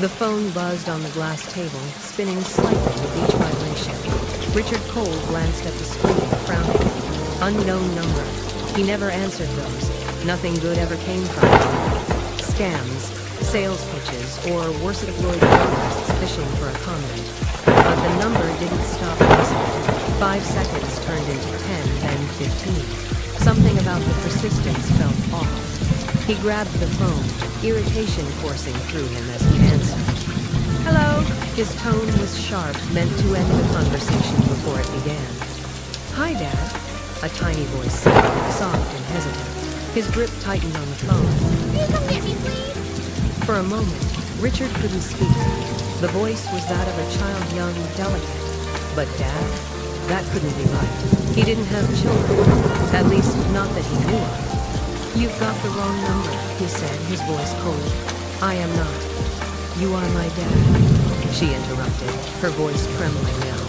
The phone buzzed on the glass table, spinning slightly with each vibration. Richard Cole glanced at the screen, frowning. Unknown number. He never answered those. Nothing good ever came from it. Scams, sales pitches, or worse exploited journalists fishing for a comment. But the number didn't stop buzzing. 5 seconds turned into 10, then 15. Something about the persistence felt off. He grabbed the phone, irritation coursing through him as he answered. Hello? His tone was sharp, meant to end the conversation before it began. Hi, Dad. A tiny voice said, soft and hesitant. His grip tightened on the phone. Can you come get me, please? For a moment, Richard couldn't speak. The voice was that of a child young, delicate. But Dad? That couldn't be right. He didn't have children. At least, not that he knew of. You've got the wrong number, he said, his voice cold. I am not. You are my dad, she interrupted, her voice trembling now.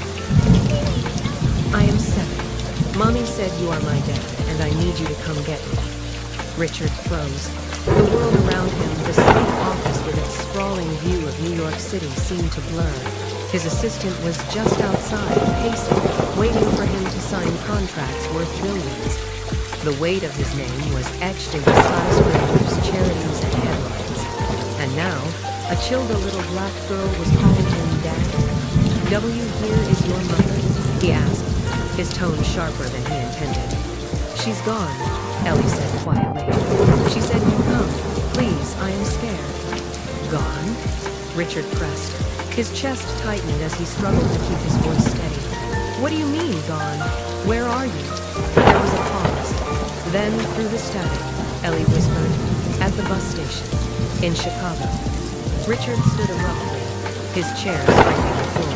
I am 7. Mommy said you are my dad, and I need you to come get me. Richard froze. The world around him, the sleek office with its sprawling view of New York City, seemed to blur. His assistant was just outside, pacing, waiting for him to sign contracts worth billions. The weight of his name was etched into skyscrapers, charities, and headlines. And now, a chilled little black girl was calling him Dad. W here is your mother? He asked, his tone sharper than he intended. She's gone, Ellie said quietly. She said you come. Please, I am scared. Gone? Richard pressed. His chest tightened as he struggled to keep his voice steady. What do you mean, gone? Where are you? There was a pause. Then, through the static, Ellie whispered, at the bus station, in Chicago. Richard stood abruptly, his chair striking the floor.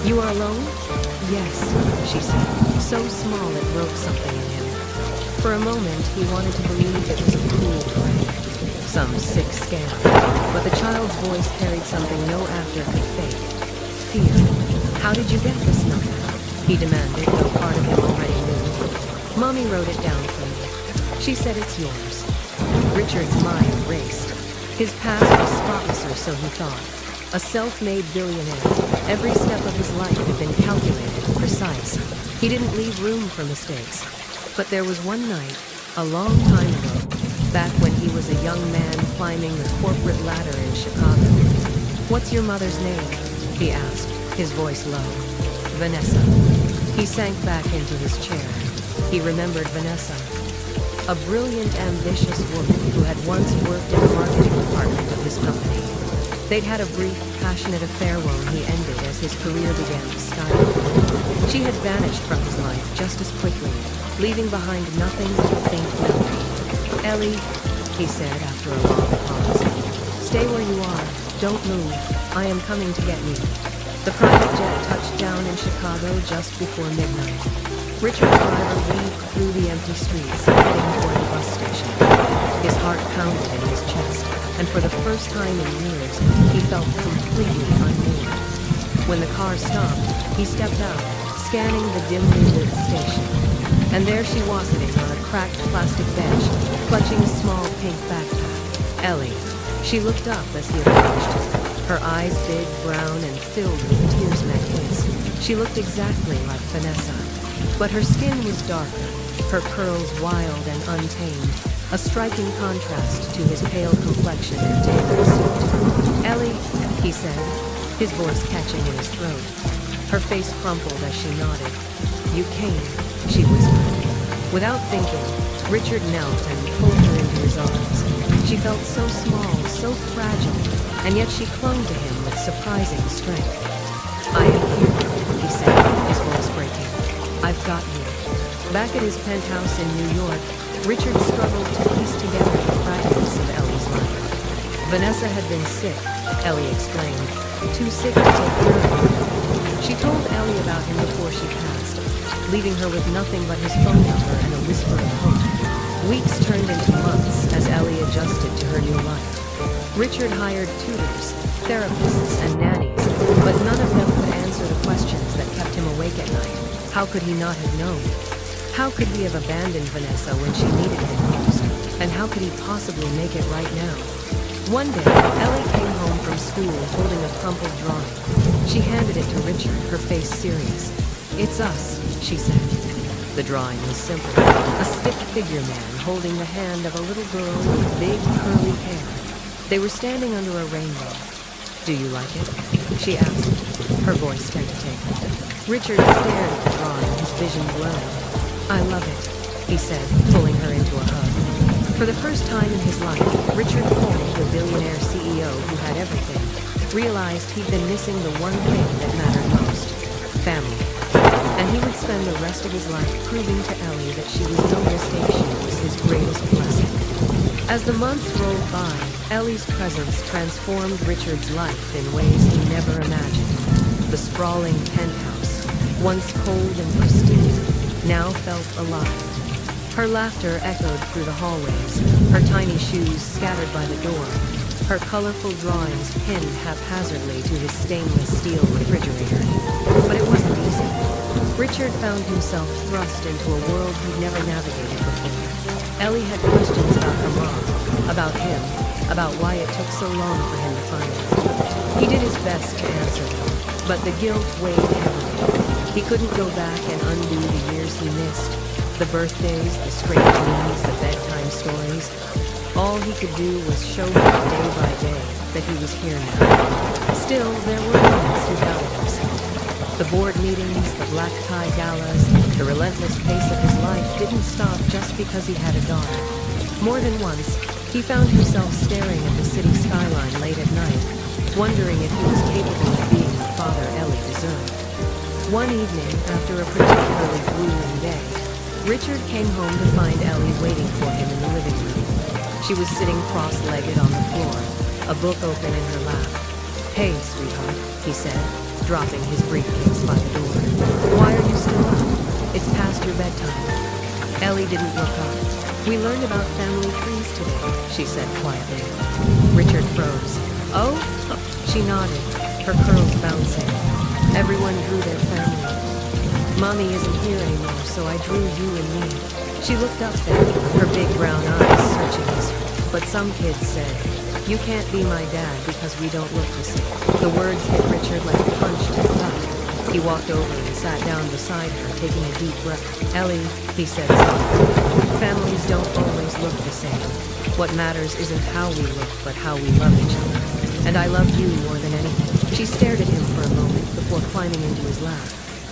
You are alone? Yes, she said, so small it broke something in him. For a moment, he wanted to believe it was a cruel prank, some sick scam. But the child's voice carried something no actor could fake. Fear. How did you get this number? He demanded, though part of him already knew. Mommy wrote it down for me. She said it's yours. Richard's mind raced. His past was spotless, or so he thought. A self-made billionaire. Every step of his life had been calculated, precise. He didn't leave room for mistakes. But there was one night, a long time ago, back when he was a young man climbing the corporate ladder in Chicago. What's your mother's name? He asked, his voice low. Vanessa. He sank back into his chair. He remembered Vanessa. A brilliant, ambitious woman who had once worked in the marketing department of his company. They'd had a brief, passionate affair while he ended as his career began to skyrocket. She had vanished from his life just as quickly, leaving behind nothing but a faint memory. Ellie, he said after a long pause, stay where you are. Don't move. I am coming to get you. The private jet touched down in Chicago just before midnight. Richard's driver weaved through the empty streets, heading toward the bus station. His heart pounded in his chest, and for the first time in years, he felt completely unmoored. When the car stopped, he stepped out, scanning the dimly lit station. And there she was sitting on a cracked plastic bench, clutching a small pink backpack. Ellie. She looked up as he approached. Her eyes big, brown, and filled with tears met his. She looked exactly like Vanessa. But her skin was darker, her curls wild and untamed, a striking contrast to his pale complexion and tailored suit. Ellie, he said, his voice catching in his throat. Her face crumpled as she nodded. You came, she whispered. Without thinking, Richard knelt and pulled her into his arms. She felt so small, so fragile, and yet she clung to him with surprising strength. I am here, he said, his voice breaking. I've got you. Back at his penthouse in New York, Richard struggled to piece together the fragments of Ellie's life. Vanessa had been sick, Ellie explained, too sick to take care of her. She told Ellie about him before she passed, leaving her with nothing but his phone number and a whisper of hope. Weeks turned into months as Ellie adjusted to her new life. Richard hired tutors, therapists, and nannies, but none of them could answer the questions that kept him awake at night. How could he not have known? How could he have abandoned Vanessa when she needed him most? And how could he possibly make it right now? One day, Ellie came home from school holding a crumpled drawing. She handed it to Richard, her face serious. "It's us," she said. The drawing was simple. A stick figure man holding the hand of a little girl with big curly hair. They were standing under a rainbow. "Do you like it?" she asked, her voice tentative. Richard stared at the drawing, his vision blurred. "I love it," he said, pulling her into a hug. For the first time in his life, Richard Cole, the billionaire CEO who had everything, realized he'd been missing the one thing that mattered most: family. And he would spend the rest of his life proving to Ellie that she was no mistake, she was his greatest blessing. As the months rolled by, Ellie's presence transformed Richard's life in ways he never imagined. The sprawling penthouse, once cold and pristine, now felt alive. Her laughter echoed through the hallways, her tiny shoes scattered by the door, her colorful drawings pinned haphazardly to his stainless steel refrigerator. But it wasn't easy. Richard found himself thrust into a world he'd never navigated before. Ellie had questions about her mom, about him, about why it took so long for him to find her. He did his best to answer them, but the guilt weighed heavily. He couldn't go back and undo the years he missed. The birthdays, the strange dreams, the bedtime stories. All he could do was show her day by day that he was here now. Still, there were moments he doubted himself. The board meetings, the black tie galas, the relentless pace of his life didn't stop just because he had a daughter. More than once, he found himself staring at the city skyline late at night, wondering if he was capable of being the father Ellie deserved. One evening, after a particularly grueling day, Richard came home to find Ellie waiting for him in the living room. She was sitting cross-legged on the floor, a book open in her lap. "Hey, sweetheart," he said, dropping his briefcase by the door. "Why are you still up? It's past your bedtime." Ellie didn't look up. "We learned about family trees today," she said quietly. Richard froze. "Oh?" She nodded, her curls bouncing. "Everyone drew their family. Mommy isn't here anymore, so I drew you and me." She looked up then, her big brown eyes searching his. "But some kids said, you can't be my dad because we don't look the same." The words hit Richard like a punch to the gut. He walked over and sat down beside her, taking a deep breath. "Ellie," he said softly, "families don't always look the same. What matters isn't how we look, but how we love each other. And I love you more than anything." She stared at him for a moment before climbing into his lap.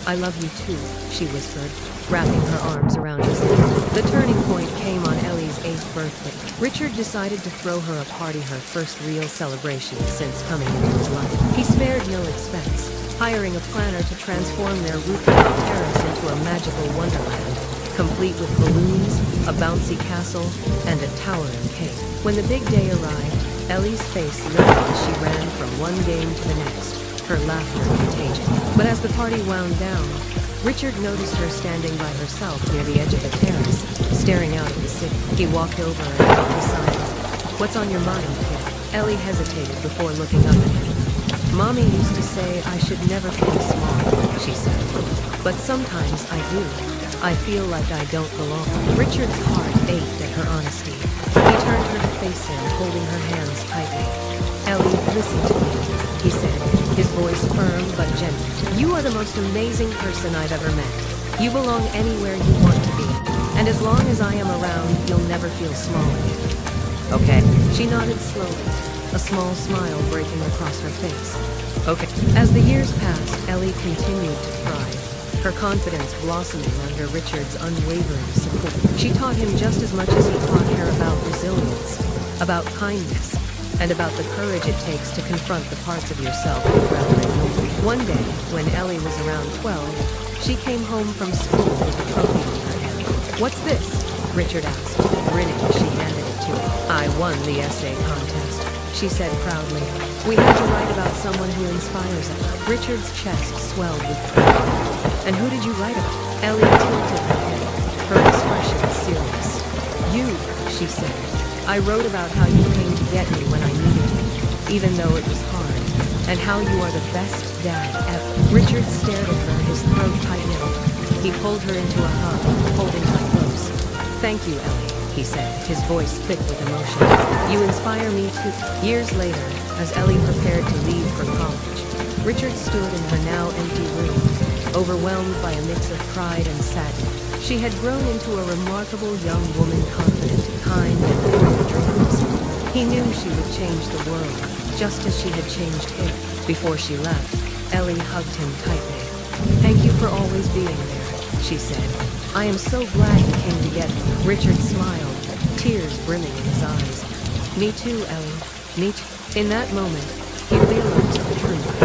"I love you too," she whispered, wrapping her arms around his neck. The turning point came on Ellie's 8th birthday. Richard decided to throw her a party, her first real celebration since coming into his life. He spared no expense, hiring a planner to transform their rooftop terrace into a magical wonderland, complete with balloons, a bouncy castle, and a towering cake. When the big day arrived, Ellie's face lit up as she ran from one game to the next, her laughter contagious. But as the party wound down, Richard noticed her standing by herself near the edge of the terrace, staring out at the city. He walked over and knelt beside her. "What's on your mind, kid?" Ellie hesitated before looking up at him. "Mommy used to say I should never feel small," she said. "But sometimes I do. I feel like I don't belong." Richard's heart ached at her honesty. He turned her to face him, holding her hands tightly. "Ellie, listen to me," he said, his voice firm but gentle. "You are the most amazing person I've ever met. You belong anywhere you want to be. And as long as I am around, you'll never feel small again." "Okay." She nodded slowly, a small smile breaking across her face. "Okay." As the years passed, Ellie continued to thrive, her confidence blossoming under Richard's unwavering support. She taught him just as much as he taught her about resilience, about kindness, and about the courage it takes to confront the parts of yourself you'd rather ignore. One day, when Ellie was around 12, she came home from school with a trophy in her hand. "What's this?" Richard asked, grinning as she handed it to him. "I won the essay contest," she said proudly. "We had to write about someone who inspires us." Richard's chest swelled with pride. "And who did you write about?" Ellie tilted her head, her expression serious. "You," she said. "I wrote about how you came to get me when I needed you, even though it was hard, and how you are the best dad ever." Richard stared at her, his throat tightening. He pulled her into a hug, holding her close. "Thank you, Ellie," he said, his voice thick with emotion. You inspire me too. Years later, as Ellie prepared to leave for college, Richard stood in her now empty room, overwhelmed by a mix of pride and sadness. She had grown into a remarkable young woman, confident, kind, and full of dreams. He knew she would change the world, just as she had changed him. Before she left, Ellie hugged him tightly. Thank you for always being there, she said. I am so glad you came to get me. Richard smiled, tears brimming in his eyes. Me too, Ellie. Me too. In that moment, he realized the truth.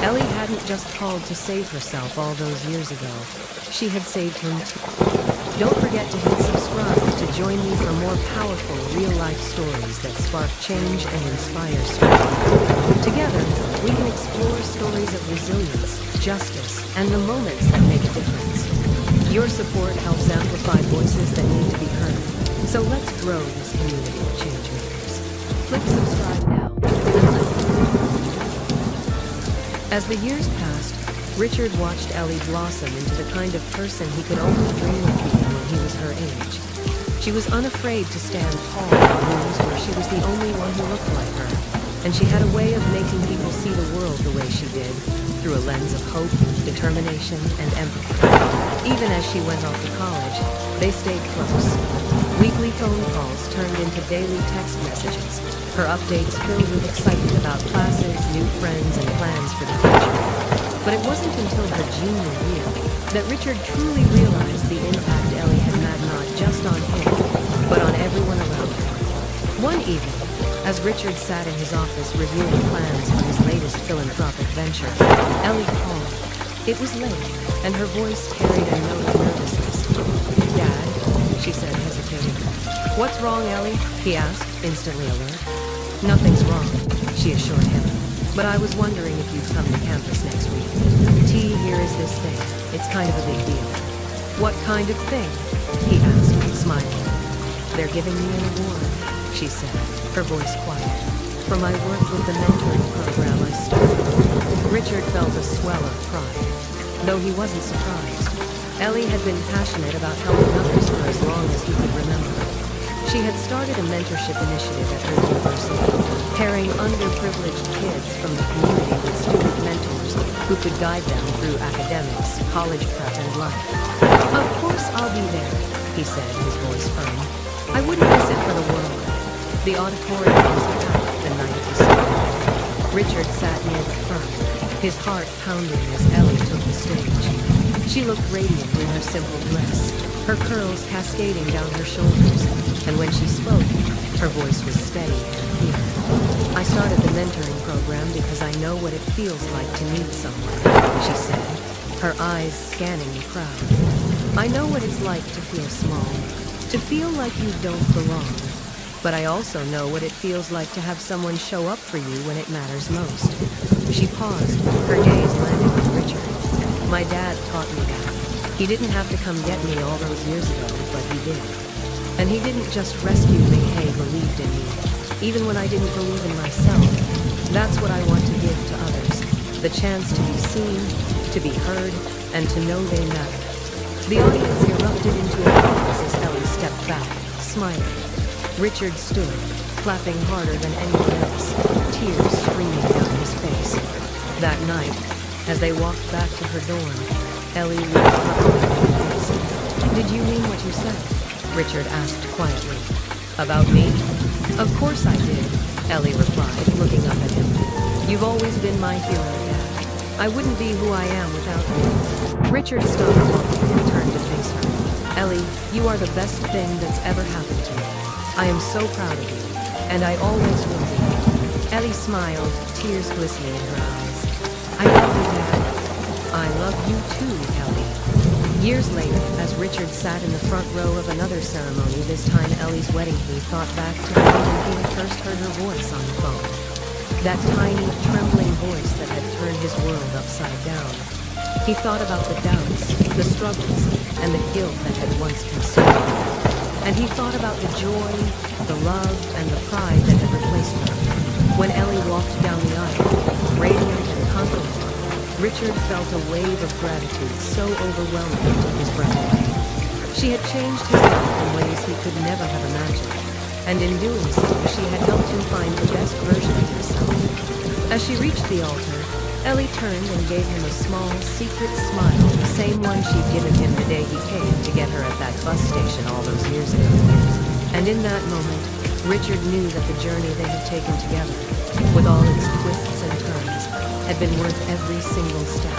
Ellie hadn't just called to save herself all those years ago. She had saved him too. Don't forget to hit subscribe to join me for more powerful real-life stories that spark change and inspire strength. Together, we can explore stories of resilience, justice, and the moments that make a difference. Your support helps amplify voices that need to be heard. So let's grow this community of changemakers. Click subscribe now. As the years passed, Richard watched Ellie blossom into the kind of person he could only dream of being when he was her age. She was unafraid to stand tall in rooms where she was the only one who looked like her, and she had a way of making people see the world the way she did, through a lens of hope, determination, and empathy. Even as she went off to college, they stayed close. Weekly phone calls turned into daily text messages, her updates filled with excitement about classes, new friends, and plans for the future. But it wasn't until her junior year that Richard truly realized the impact Ellie had had not just on him, but on everyone around him. One evening, as Richard sat in his office reviewing plans for his latest philanthropic venture, Ellie called. It was late, and her voice carried a note of nervousness. Dad, she said, hesitating. What's wrong, Ellie? He asked, instantly alert. Nothing's wrong, she assured him. But I was wondering if you'd come to campus next week. T, here is this thing. It's kind of a big deal. What kind of thing? He asked, smiling. They're giving me an award, she said, her voice quiet. For my work with the mentoring program I started. Richard felt a swell of pride, though he wasn't surprised. Ellie had been passionate about helping others for as long as he could remember. She had started a mentorship initiative at her university, pairing underprivileged kids from the community with student mentors who could guide them through academics, college prep, and life. Of course I'll be there, he said, his voice firm. I wouldn't miss it for the world. The auditorium was packed the night it was started. Richard sat near the front, his heart pounding as Ellie took the stage. She looked radiant in her simple dress, her curls cascading down her shoulders, and when she spoke, her voice was steady and clear. I started the mentoring program because I know what it feels like to need someone, she said, her eyes scanning the crowd. I know what it's like to feel small, to feel like you don't belong. But I also know what it feels like to have someone show up for you when it matters most. She paused, her gaze landed on Richard. My dad taught me that. He didn't have to come get me all those years ago, but he did. And he didn't just rescue me, he believed in me. Even when I didn't believe in myself. That's what I want to give to others. The chance to be seen, to be heard, and to know they matter. The audience erupted into applause as Ellie stepped back, smiling. Richard stood, clapping harder than anyone else, tears streaming down his face. That night, as they walked back to her dorm, Ellie looked up at her face. Did you mean what you said? Richard asked quietly. About me? Of course I did, Ellie replied, looking up at him. You've always been my hero, Dad. I wouldn't be who I am without you. Richard stopped walking and turned to face her. Ellie, you are the best thing that's ever happened to me. I am so proud of you, and I always will be. Ellie smiled, tears glistening in her eyes. I love you, Dad. I love you too, Ellie. Years later, as Richard sat in the front row of another ceremony, this time Ellie's wedding, he thought back to the moment he had first heard her voice on the phone. That tiny, trembling voice that had turned his world upside down. He thought about the doubts, the struggles, and the guilt that had once consumed him. And he thought about the joy, the love, and the pride that had replaced her. When Ellie walked down the aisle, radiant and confident, Richard felt a wave of gratitude so overwhelming it took his breath away. She had changed his life in ways he could never have imagined, and in doing so, she had helped him find the best version of himself. As she reached the altar, Ellie turned and gave him a small, secret smile, the same one she'd given him the day he came to get her at that bus station all those years ago. And in that moment, Richard knew that the journey they had taken together, with all its twists and turns, had been worth every single step.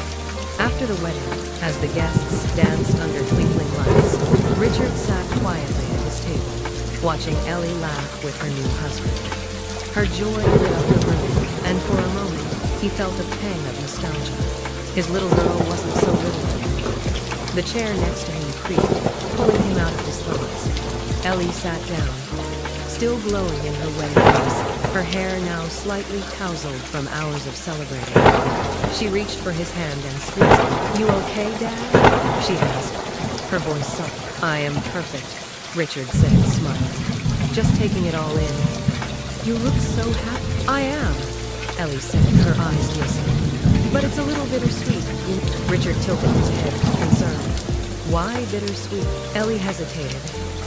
After the wedding, as the guests danced under twinkling lights, Richard sat quietly at his table, watching Ellie laugh with her new husband. Her joy lit up the room, and for a moment, he felt a pang of nostalgia. His little girl wasn't so little anymore. The chair next to him creaked, pulling him out of his thoughts. Ellie sat down, still glowing in her wedding dress, her hair now slightly tousled from hours of celebrating. She reached for his hand and squeezed it. "You okay, Dad?" she asked, her voice soft. "I am perfect," Richard said, smiling, just taking it all in. "You look so happy." "I am," Ellie said, her eyes glistening. "But it's a little bittersweet." Richard tilted his head, concerned. "Why bittersweet?" Ellie hesitated,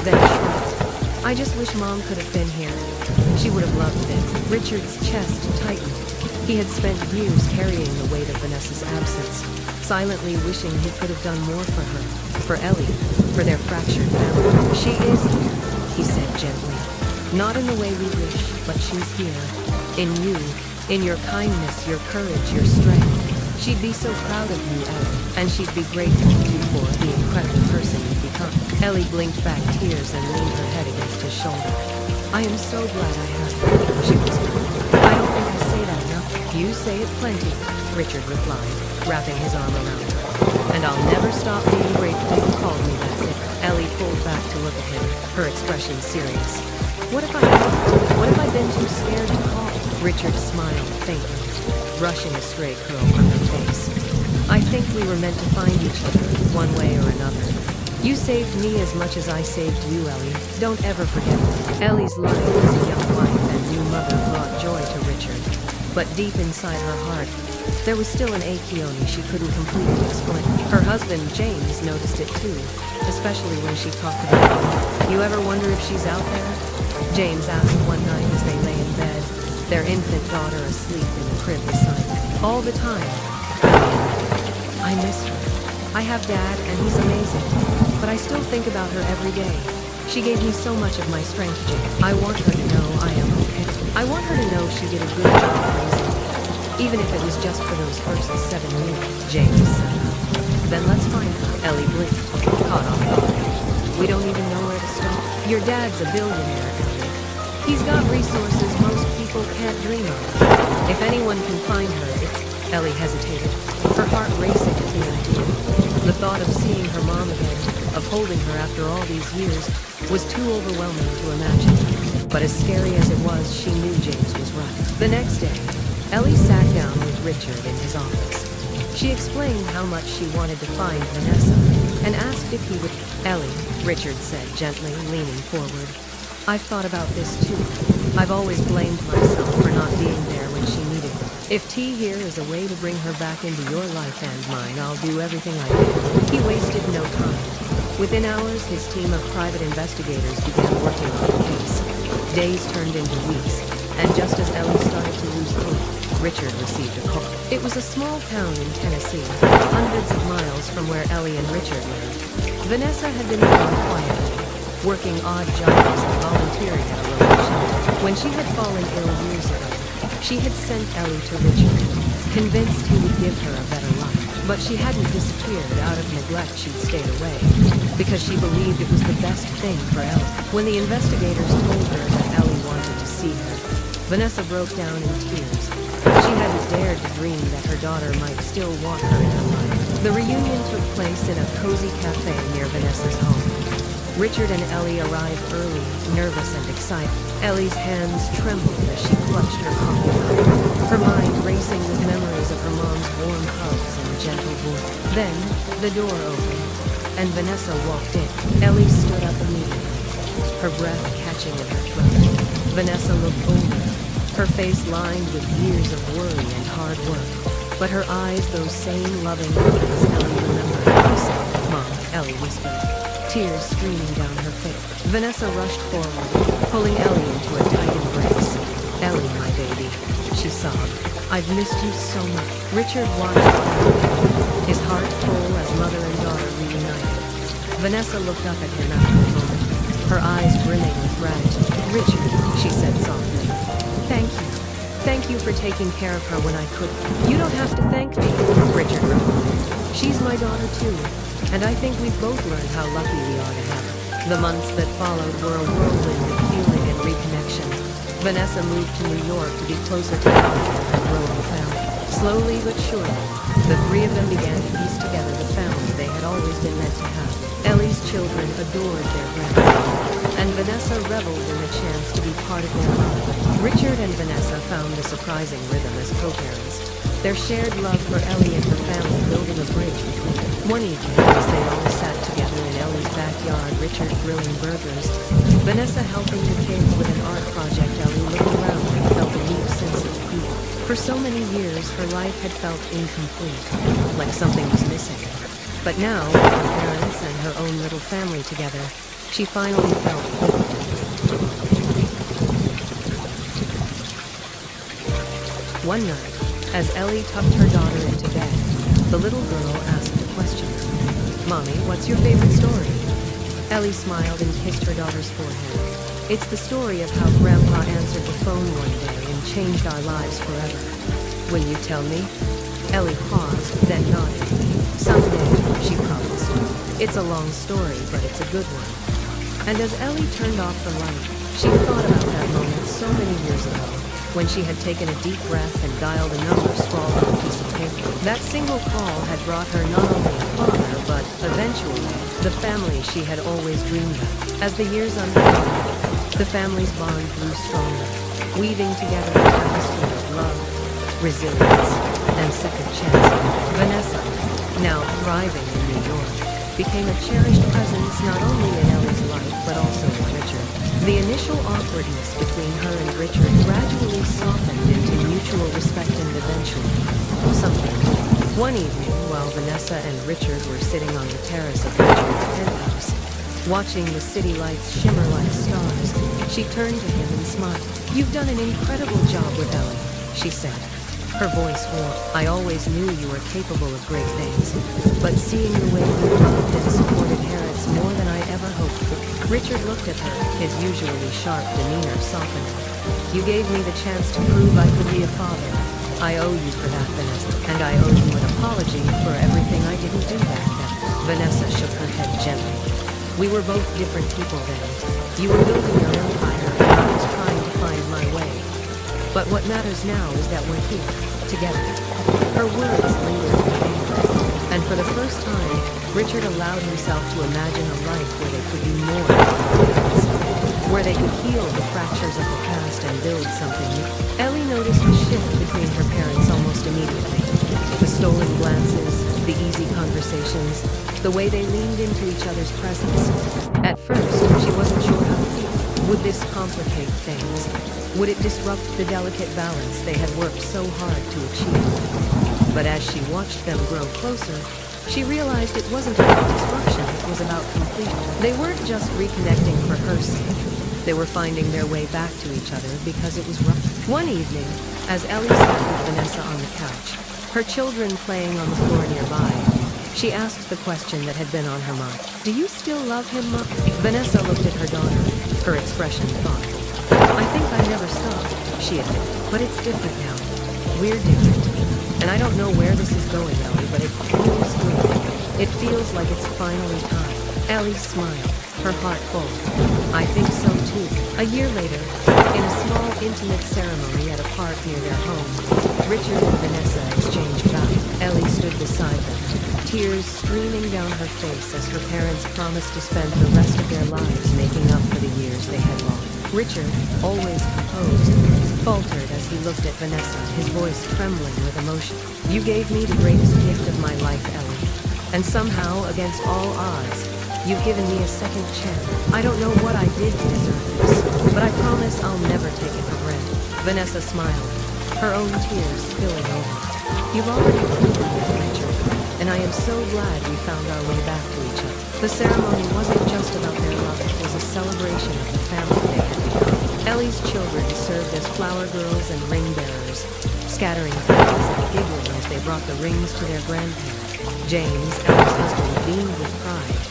then shrugged. "I just wish Mom could have been here. She would have loved this." Richard's chest tightened. He had spent years carrying the weight of Vanessa's absence, silently wishing he could have done more for her, for Ellie, for their fractured family. "She is here," he said gently. "Not in the way we wish, but she's here. In you, in your kindness, your courage, your strength. She'd be so proud of you, Ellie, and she'd be grateful to you for the incredible person you've become." Ellie blinked back tears and leaned her head against his shoulder. "I am so glad I have you," she whispered. "I don't think I say that enough." "You say it plenty," Richard replied, wrapping his arm around her. "And I'll never stop being grateful you called me that." Ellie pulled back to look at him, her expression serious. "What if I hadn't? What if I'd been too scared to call?" Richard smiled faintly, brushing a stray curl from her face. "I think we were meant to find each other, one way or another. You saved me as much as I saved you, Ellie. Don't ever forget that." Ellie's life as a young wife and new mother brought joy to Richard. But deep inside her heart, there was still an achy she couldn't completely explain. Her husband, James, noticed it too, especially when she talked about it. "You ever wonder if she's out there?" James asked one night as they lay in bed, their infant daughter asleep in the crib beside them. "All the time. I miss her. I have Dad, and he's amazing, but I still think about her every day. She gave me so much of my strength, James. I want her to know I am okay. I want her to know she did a good job raising me, even if it was just for those first 7 years." James said. "Then let's find her." Ellie blinked, caught off guard. "We don't even know where to start." "Your dad's a billionaire, Ellie. He's got resources most people can't dream of. If anyone can find her, it's..." Ellie hesitated, her heart racing at the idea. The thought of seeing her mom again, of holding her after all these years, was too overwhelming to imagine. But as scary as it was, she knew James was right. The next day, Ellie sat down with Richard in his office. She explained how much she wanted to find Vanessa, and asked if he would. "Ellie," Richard said gently, leaning forward, "I've thought about this too. I've always blamed myself for not being there when she needed me. If T here is a way to bring her back into your life and mine, I'll do everything I can." He wasted no time. Within hours, his team of private investigators began working on the case. Days turned into weeks, and just as Ellie started to lose hope, Richard received a call. It was a small town in Tennessee, hundreds of miles from where Ellie and Richard lived. Vanessa had been living quietly, working odd jobs and volunteering at a local shelter. When she had fallen ill years ago, she had sent Ellie to Richard, convinced he would give her a better life. But she hadn't disappeared. Out of neglect, she'd stayed away, because she believed it was the best thing for Ellie. When the investigators told her that Ellie wanted to see her, Vanessa broke down in tears. She hadn't dared to dream that her daughter might still want her in her life. The reunion took place in a cozy cafe near Vanessa's home. Richard and Ellie arrived early, nervous and excited. Ellie's hands trembled as she clutched her coffee cup, her mind racing with memories of her mom's warm hugs and gentle voice. Then, the door opened, and Vanessa walked in. Ellie stood up immediately, her breath catching in her throat. Vanessa looked older, her face lined with years of worry and hard work, but her eyes those same loving eyes Ellie remembered. "Listen, Mom," Ellie whispered. tears streaming down her face. Vanessa rushed forward, pulling Ellie into a tight embrace. "Ellie, my baby," she sobbed. "I've missed you so much." Richard watched her, his heart full as mother and daughter reunited. Vanessa looked up at him after a moment, her eyes brimming with gratitude. "Richard," she said softly, "thank you. Thank you for taking care of her when I couldn't." "You don't have to thank me," Richard replied. "She's my daughter too, and I think we've both learned how lucky we are to have her." The months that followed were a whirlwind of healing and reconnection. Vanessa moved to New York to be closer to Ellie and her growing family. Slowly but surely, the three of them began to piece together the family they had always been meant to have. Ellie's children adored their grandmother, and Vanessa reveled in the chance to be part of their life. Richard and Vanessa found a surprising rhythm as co-parents, their shared love for Ellie and her family building a bridge between them. One evening, as they all sat together in Ellie's backyard, Richard grilling burgers, Vanessa helping the kids with an art project, Ellie looking around and felt a deep sense of peace. For so many years, her life had felt incomplete, like something was missing. But now, with her parents and her own little family together, she finally felt hope. One night, as Ellie tucked her daughter into bed, the little girl asked a question. "Mommy, what's your favorite story?" Ellie smiled and kissed her daughter's forehead. "It's the story of how Grandpa answered the phone one day and changed our lives forever." "Will you tell me?" Ellie paused, then nodded. "Someday," she promised. "It's a long story, but it's a good one." And as Ellie turned off the light, she thought about that moment so many years ago, when she had taken a deep breath and dialed a number scrawled on a piece of paper. That single call had brought her not only a father, but eventually, the family she had always dreamed of. As the years unfolded, the family's bond grew stronger, weaving together a tapestry of love, resilience, and second chances. Vanessa, now thriving in New York, became a cherished presence not only in Ellie's life, but also in Richard. The initial awkwardness between her and Richard gradually softened into mutual respect and eventually something more. One evening, while Vanessa and Richard were sitting on the terrace of Richard's penthouse, watching the city lights shimmer like stars, she turned to him and smiled. "You've done an incredible job with Ellie," she said, her voice warm. "I always knew you were capable of great things, but seeing the way you loved and supported her, it's more than I ever hoped for." Richard looked at her, his usually sharp demeanor softening. "You gave me the chance to prove I could be a father. I owe you for that, Vanessa, and I owe you an apology for everything I didn't do back then." Vanessa shook her head gently. "We were both different people then. You were building your empire, and I was trying to find my way. But what matters now is that we're here, together." Her words lingered in the air, and for the first time, Richard allowed himself to imagine a life where they could be more than friends, where they could heal the fractures of the past and build something new. Ellie noticed a shift between her parents almost immediately. The stolen glances, the easy conversations, the way they leaned into each other's presence. At first, she wasn't sure how to feel. Would this complicate things? Would it disrupt the delicate balance they had worked so hard to achieve? But as she watched them grow closer, she realized it wasn't about disruption, it was about completion. They weren't just reconnecting for her sake. They were finding their way back to each other because it was right. One evening, as Ellie sat with Vanessa on the couch, her children playing on the floor nearby, she asked the question that had been on her mind. "Do you still love him, Mom?" Vanessa looked at her daughter, her expression thoughtful. "I think I never stopped," she admitted. "But it's different now. We're different. And I don't know where this is going, Ellie, but it feels good. It feels like it's finally time." Ellie smiled, her heart full. "I think so too." A year later, in a small, intimate ceremony at a park near their home, Richard and Vanessa exchanged vows. Ellie stood beside them, tears streaming down her face as her parents promised to spend the rest of their lives making up for the years they had lost. Richard, always composed, faltered as he looked at Vanessa, his voice trembling with emotion. "You gave me the greatest gift of my life, Ellie, and somehow, against all odds, you've given me a second chance. I don't know what I did to deserve this, but I promise I'll never take it for granted." Vanessa smiled, her own tears spilling over. "You've already proven it, Richard, and I am so glad we found our way back to each other. The ceremony wasn't just about their love, it was a celebration of the family they had become. Ellie's children served as flower girls and ring bearers, scattering praise and giggling as they brought the rings to their grandparent. James, Ellie's husband, beamed with pride,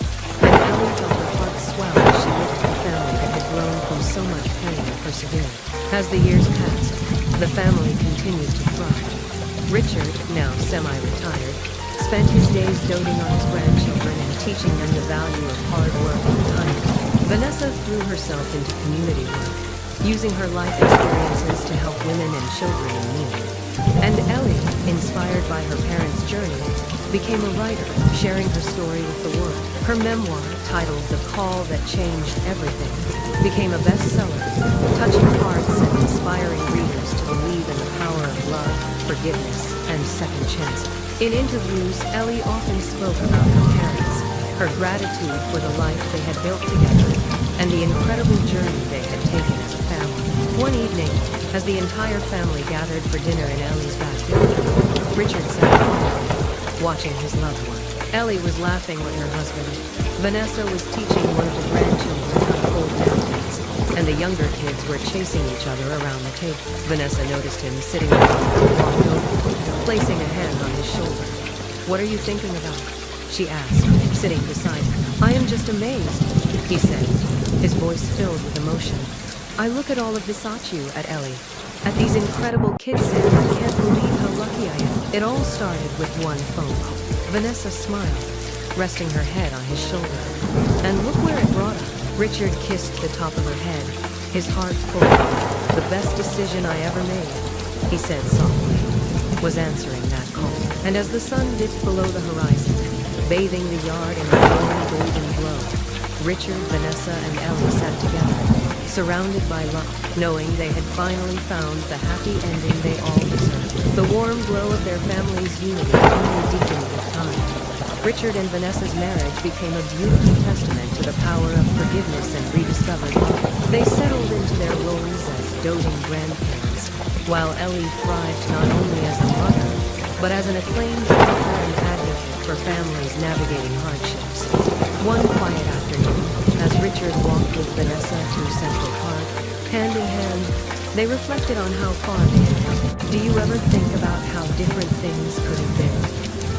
and Ellie felt her heart swell as she looked at the family that had grown from so much pain and perseverance. As the years passed, the family continued to thrive. Richard, now semi-retired, spent his days doting on his grandchildren and teaching them the value of hard work and kindness. Vanessa threw herself into community work, using her life experiences to help women and children in need. And Ellie, inspired by her parents' journey, became a writer, sharing her story with the world. Her memoir, titled The Call That Changed Everything, became a bestseller, touching hearts and inspiring readers to believe in the power of love, forgiveness, and second chances. In interviews, Ellie often spoke about her parents, her gratitude for the life they had built together, and the incredible journey they had taken as a family. One evening, as the entire family gathered for dinner in Ellie's backyard, Richard sat quietly, watching his loved one. Ellie was laughing with her husband. Vanessa was teaching one of the grandchildren how to fold napkins, and the younger kids were chasing each other around the table. Vanessa noticed him sitting alone and walked over, placing a hand on his shoulder. "What are you thinking about?" she asked, sitting beside him. "I am just amazed," he said, his voice filled with emotion. "I look at all of this at you, at Ellie, at these incredible kids, and I can't believe how lucky I am." It all started with one phone call. Vanessa smiled, resting her head on his shoulder. And look where it brought her. Richard kissed the top of her head, his heart full. "The best decision I ever made," he said softly, was answering that call. And as the sun dipped below the horizon, bathing the yard in a warm golden glow, Richard, Vanessa, and Ellie sat together, surrounded by love, knowing they had finally found the happy ending they all deserved. The warm glow of their family's unity only deepened with time. Richard and Vanessa's marriage became a beautiful testament to the power of forgiveness and rediscovered love. They settled into their roles as doting grandparents, while Ellie thrived not only as a mother, but as an acclaimed author and advocate for families navigating hardships. One quiet afternoon, as Richard walked with Vanessa through Central Park, hand in hand, they reflected on how far they had come. "Do you ever think about how different things could have been?"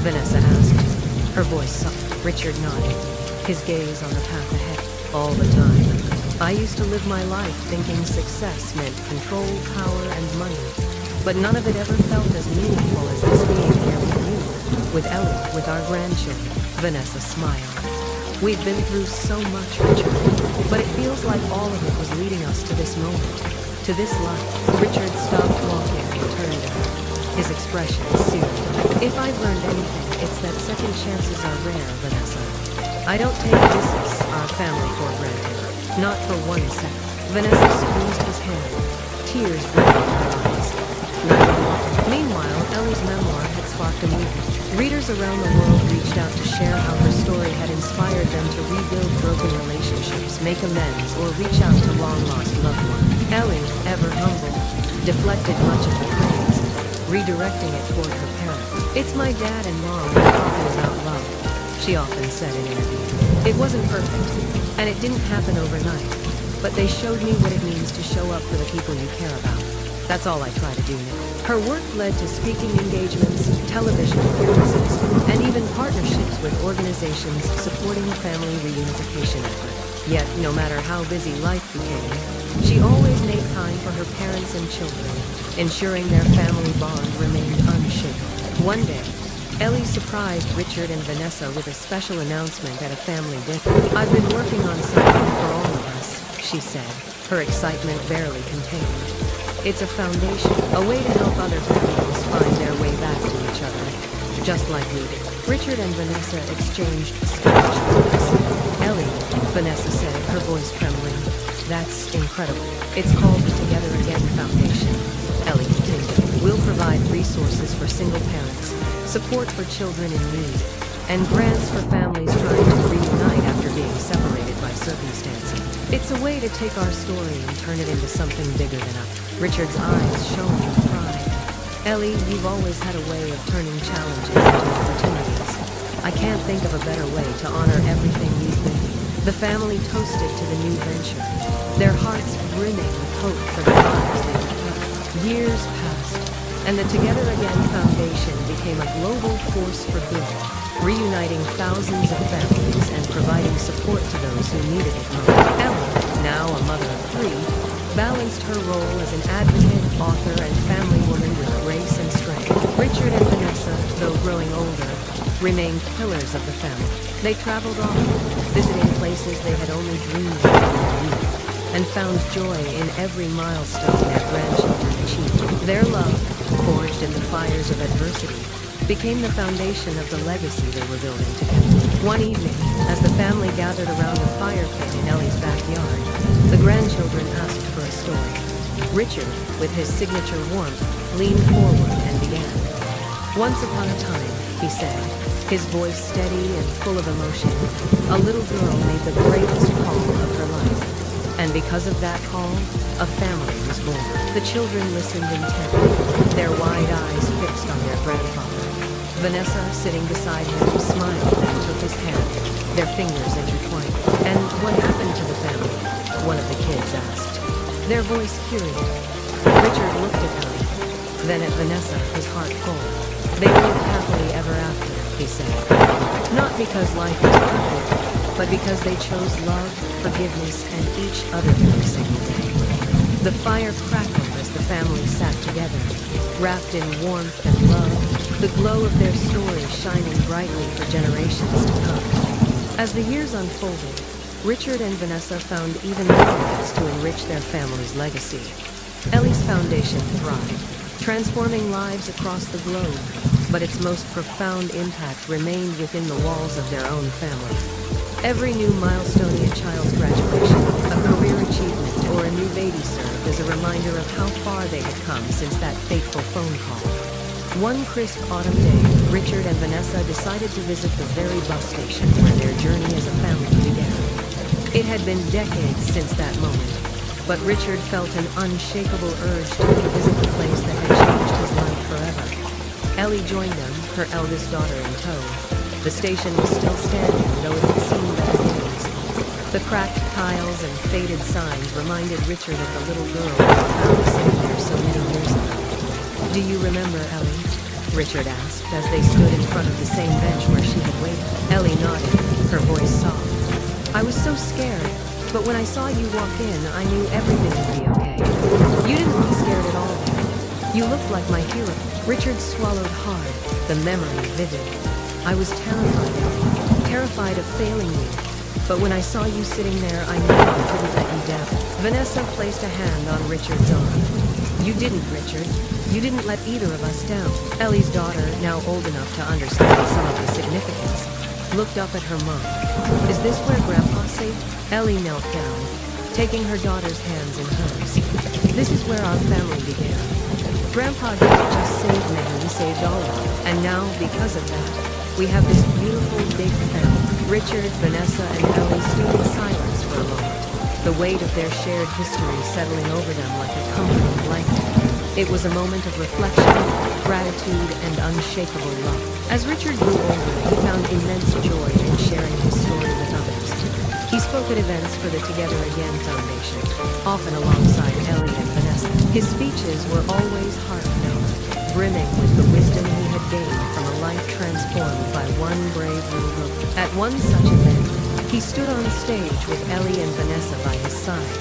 Vanessa asked, her voice soft. Richard nodded, his gaze on the path ahead. "All the time. I used to live my life thinking success meant control, power, and money. But none of it ever felt as meaningful as this being here with you, with Ellie, with our grandchildren." Vanessa smiled. "We've been through so much, Richard, but it feels like all of it was leading us to this moment, to this life." Richard stopped walking and turned to her, his expression seared. "If I've learned anything, it's that second chances are rare, Vanessa. I don't take this, our family, for granted. Not for 1 second." Vanessa squeezed his hand, tears brimming in her eyes. Meanwhile, Ellie's memoir had sparked a movement. Readers around the world reached out to share how her story had inspired them to rebuild broken relationships, make amends, or reach out to long-lost loved ones. Ellie, ever humble, deflected much of the praise, redirecting it toward her parents. "It's my dad and mom talking about love," she often said in interviews. "It wasn't perfect, and it didn't happen overnight, but they showed me what it means to show up for the people you care about. That's all I try to do now." Her work led to speaking engagements, television appearances, and even partnerships with organizations supporting the family reunification effort. Yet, no matter how busy life became, she always made time for her parents and children, ensuring their family bond remained unshaken. One day, Ellie surprised Richard and Vanessa with a special announcement at a family dinner. "I've been working on something for all of us," she said, her excitement barely contained. "It's a foundation, a way to help other families find their way back to each other, just like we did." Richard and Vanessa exchanged Spanish words. "Ellie," Vanessa said, her voice trembling, "that's incredible. It's called the Together Again Foundation." Ellie continued, "We'll provide resources for single parents, support for children in need, and grants for families trying to reunite after being separated by circumstances. It's a way to take our story and turn it into something bigger than us." Richard's eyes shone with pride. Ellie, you've always had a way of turning challenges into opportunities. I can't think of a better way to honor everything you've been. The family toasted to the new venture, their hearts brimming with hope for the lives they would touch. Years passed, and the Together Again Foundation became a global force for good, reuniting thousands of families and providing support to those who needed it most. Ellie, now a mother of three, balanced her role as an advocate, author, and family woman with grace and strength. Richard and Vanessa, though growing older, remained pillars of the family. They traveled often, visiting places they had only dreamed of in their youth, and found joy in every milestone their grandchildren achieved. Their love, forged in the fires of adversity, became the foundation of the legacy they were building together. One evening, as the family gathered around a fire pit in Ellie's backyard, the grandchildren asked for a story. Richard, with his signature warmth, leaned forward and began. Once upon a time, he said, his voice steady and full of emotion, a little girl made the greatest call of her life. And because of that call, a family was born. The children listened intently, their wide eyes fixed on their grandfather. Vanessa, sitting beside him, smiled and took his hand, their fingers intertwined. And what happened to the family? One of the kids asked. Their voice curious. Richard looked at Ellie, then at Vanessa, his heart full. They lived happily ever after, he said. Not because life was perfect, but because they chose love, forgiveness, and each other every single day. The fire crackled as the family sat together, wrapped in warmth and love, the glow of their story shining brightly for generations to come. As the years unfolded, Richard and Vanessa found even more ways to enrich their family's legacy. Ellie's foundation thrived, transforming lives across the globe, but its most profound impact remained within the walls of their own family. Every new milestone in a child's graduation, a career achievement, or a new baby served as a reminder of how far they had come since that fateful phone call. One crisp autumn day, Richard and Vanessa decided to visit the very bus station where their journey as a family began. It had been decades since that moment, but Richard felt an unshakable urge to revisit the place that had changed his life forever. Ellie joined them, her eldest daughter in tow. The station was still standing, though it had seen better days. The cracked tiles and faded signs reminded Richard of the little girl he found sitting there so many years ago. Do you remember, Ellie? Richard asked, as they stood in front of the same bench where she had waited. Ellie nodded, her voice soft. I was so scared, but when I saw you walk in, I knew everything would be okay. You didn't look scared at all. You looked like my hero. Richard swallowed hard, the memory vivid. I was terrified of failing you. But when I saw you sitting there, I knew I couldn't let you down. Vanessa placed a hand on Richard's arm. You didn't, Richard. You didn't let either of us down. Ellie's daughter, now old enough to understand some of the significance, looked up at her mom. Is this where Grandpa saved? Ellie knelt down, taking her daughter's hands in hers. This is where our family began. Grandpa didn't just save me, he saved all of us. And now, because of that, we have this beautiful big family. Richard, Vanessa, and Ellie stood in silence for a moment, the weight of their shared history settling over them like a comforting blanket. It was a moment of reflection, gratitude, and unshakable love. As Richard grew older, he found immense joy in sharing his story with others. He spoke at events for the Together Again Foundation, often alongside Ellie and Vanessa. His speeches were always heartfelt, brimming with the wisdom he had gained from a life transformed by one brave little girl. At one such event, he stood on stage with Ellie and Vanessa by his side,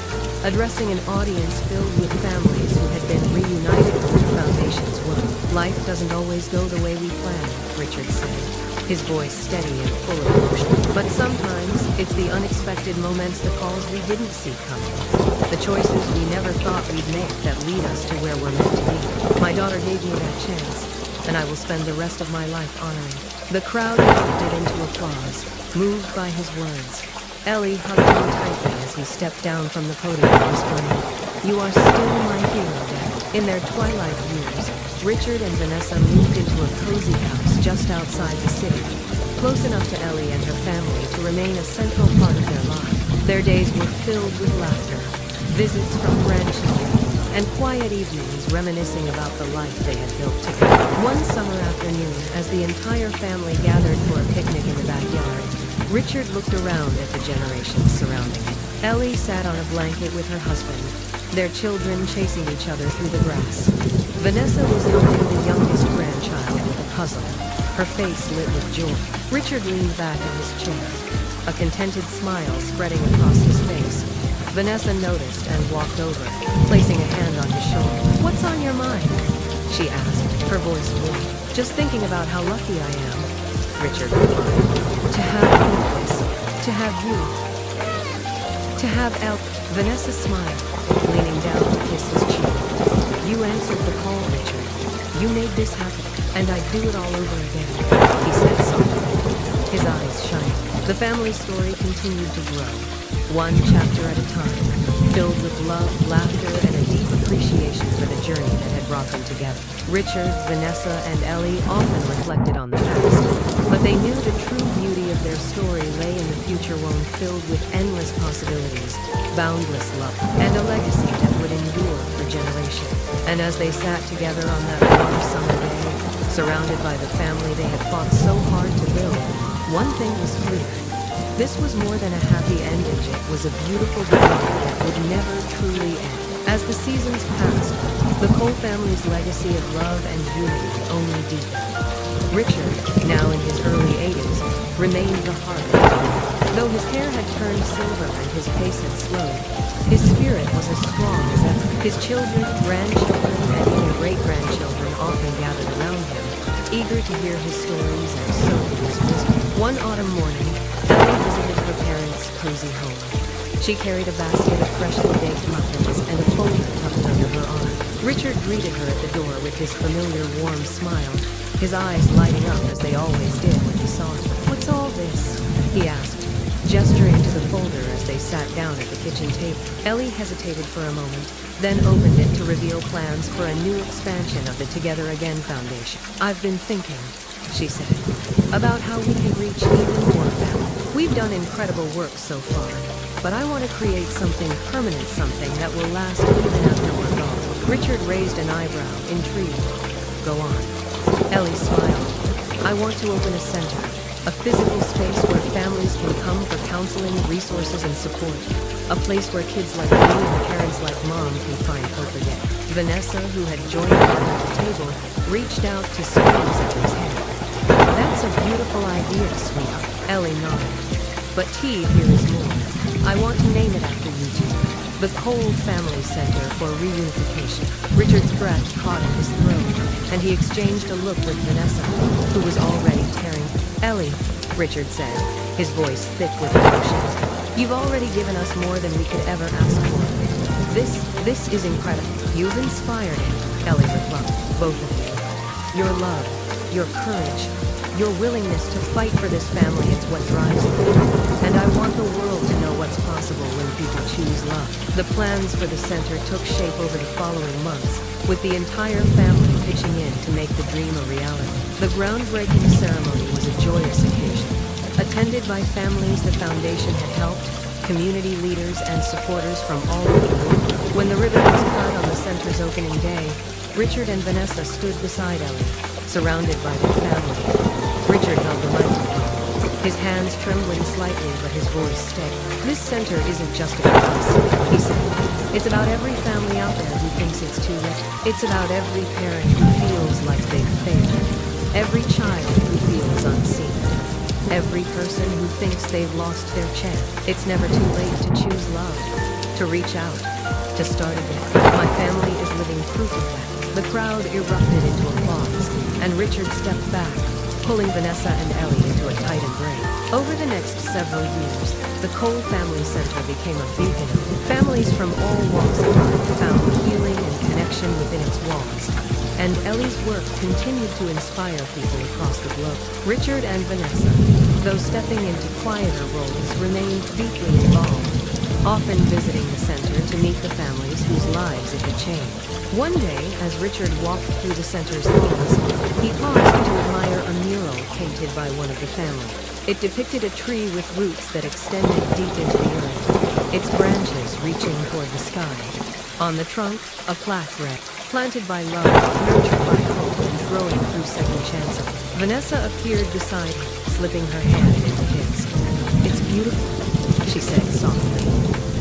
addressing an audience filled with families who had been reunited with the Foundation's work. Life doesn't always go the way we plan, Richard said, his voice steady and full of emotion. But sometimes, it's the unexpected moments, the calls we didn't see coming, the choices we never thought we'd make that lead us to where we're meant to be. My daughter gave me that chance, and I will spend the rest of my life honoring it. The crowd erupted into applause, moved by his words. Ellie hugged him tightly as he stepped down from the podium, whispering, "You are still my hero, Dad." In their twilight years, Richard and Vanessa moved into a cozy house just outside the city, close enough to Ellie and her family to remain a central part of their lives. Their days were filled with laughter, visits from grandchildren, and quiet evenings reminiscing about the life they had built together. One summer afternoon, as the entire family gathered for a picnic in the backyard, Richard looked around at the generations surrounding him. Ellie sat on a blanket with her husband, their children chasing each other through the grass. Vanessa was helping the youngest grandchild with a puzzle, her face lit with joy. Richard leaned back in his chair, a contented smile spreading across his face. Vanessa noticed and walked over, placing a hand on his shoulder. "What's on your mind?" she asked, her voice warm. "Just thinking about how lucky I am," Richard replied. "To have you, to have you, to have El..." Vanessa smiled, leaning down to kiss his cheek. "You answered the call, Richard. You made this happen, and I'd do it all over again," he said softly, his eyes shining. The family story continued to grow, one chapter at a time, filled with love, laughter, and a deep appreciation for the journey that had brought them together. Richard, Vanessa, and Ellie often reflected on the past, but they knew the true beauty of their story lay in the future one filled with endless possibilities, boundless love, and a legacy that would endure for generations. And as they sat together on that warm summer day, surrounded by the family they had fought so hard to build, one thing was clear. This was more than a happy ending. It was a beautiful beginning that would never truly end. As the seasons passed, the Cole family's legacy of love and unity only deepened. Richard, now in his early 80s, remained the heart of the family. Though his hair had turned silver and his pace had slowed, his spirit was as strong as ever. His children, grandchildren, and even great-grandchildren often gathered around him, eager to hear his stories and soak in his wisdom. One autumn morning, Ellie visited her parents' cozy home. She carried a basket of freshly baked muffins and a folder tucked under her arm. Richard greeted her at the door with his familiar warm smile, his eyes lighting up as they always did when he saw her. "What's all this?" he asked, gesturing to the folder as they sat down at the kitchen table. Ellie hesitated for a moment, then opened it to reveal plans for a new expansion of the Together Again Foundation. "I've been thinking," she said, "about how we can reach even more families. We've done incredible work so far, but I want to create something permanent, something that will last even after we're gone." Richard raised an eyebrow, intrigued. "Go on." Ellie smiled. "I want to open a center, a physical space where families can come for counseling, resources, and support. A place where kids like me and parents like Mom can find hope again." Vanessa, who had joined them at the table, reached out to squeeze Ellie's hand. "That's a beautiful idea, sweetheart." Ellie nodded. "But T, here is more. I want to name it after you two. The Cole Family Center for Reunification." Richard's breath caught in his throat, and he exchanged a look with Vanessa, who was already tearing. "Ellie," Richard said, his voice thick with emotion, "you've already given us more than we could ever ask for. This is incredible. You've inspired me," Ellie replied, "both of you. Your love, your courage, your willingness to fight for this family is what drives me. And I want the world to know what's possible when people choose love." The plans for the center took shape over the following months, with the entire family pitching in to make the dream a reality. The groundbreaking ceremony was a joyous occasion, attended by families the foundation had helped, community leaders, and supporters from all over the world. When the ribbon was cut on the center's opening day, Richard and Vanessa stood beside Ellie, surrounded by their family. Richard held the microphone, his hands trembling slightly but his voice steady. "This center isn't just about us," he said. "It's about every family out there who thinks it's too late. It's about every parent who feels like they've failed, every child who feels unseen, every person who thinks they've lost their chance. It's never too late to choose love, to reach out, to start again. My family is living proof of that." The crowd erupted into applause, and Richard stepped back, pulling Vanessa and Ellie into a tight embrace. Over the next several years, the Cole Family Center became a beacon. Families from all walks of life found healing and connection within its walls, and Ellie's work continued to inspire people across the globe. Richard and Vanessa, though stepping into quieter roles, remained deeply involved, often visiting the center to meet the families whose lives it had changed. One day, as Richard walked through the center's halls, he paused to admire a mural painted by one of the family. It depicted a tree with roots that extended deep into the earth, its branches reaching toward the sky. On the trunk, a plaque read, "Planted by love, nurtured by hope, and growing through second chances." Vanessa appeared beside him, slipping her hand into his. "It's beautiful," she said softly.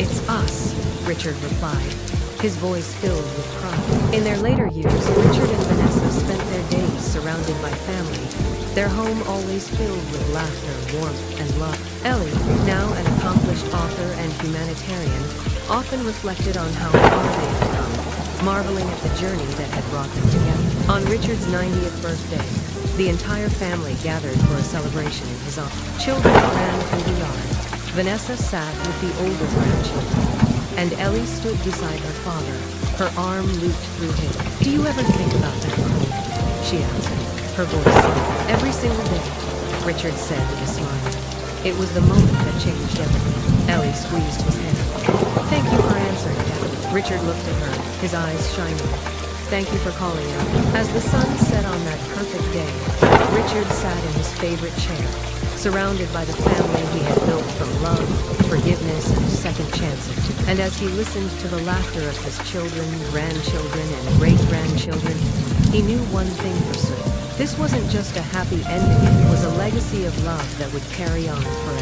"It's us," Richard replied, his voice filled with pride. In their later years, Richard and Vanessa spent their days surrounded by family, their home always filled with laughter, warmth, and love. Ellie, now an accomplished author and humanitarian, often reflected on how far they had come, marveling at the journey that had brought them together. On Richard's 90th birthday, the entire family gathered for a celebration in his honor. Children ran through the yard. Vanessa sat with the older grandchildren, and Ellie stood beside her father, her arm looped through his. "Do you ever think about that moment?" she answered, her voice soft. "Every single day," Richard said with a smile. "It was the moment that changed everything." Ellie squeezed his hand. "Thank you for answering, Dad." Richard looked at her, his eyes shining. "Thank you for calling out." As the sun set on that perfect day, Richard sat in his favorite chair, surrounded by the family he had built from love, forgiveness, and second chances. And as he listened to the laughter of his children, grandchildren, and great-grandchildren, he knew one thing for certain. This wasn't just a happy ending, it was a legacy of love that would carry on forever.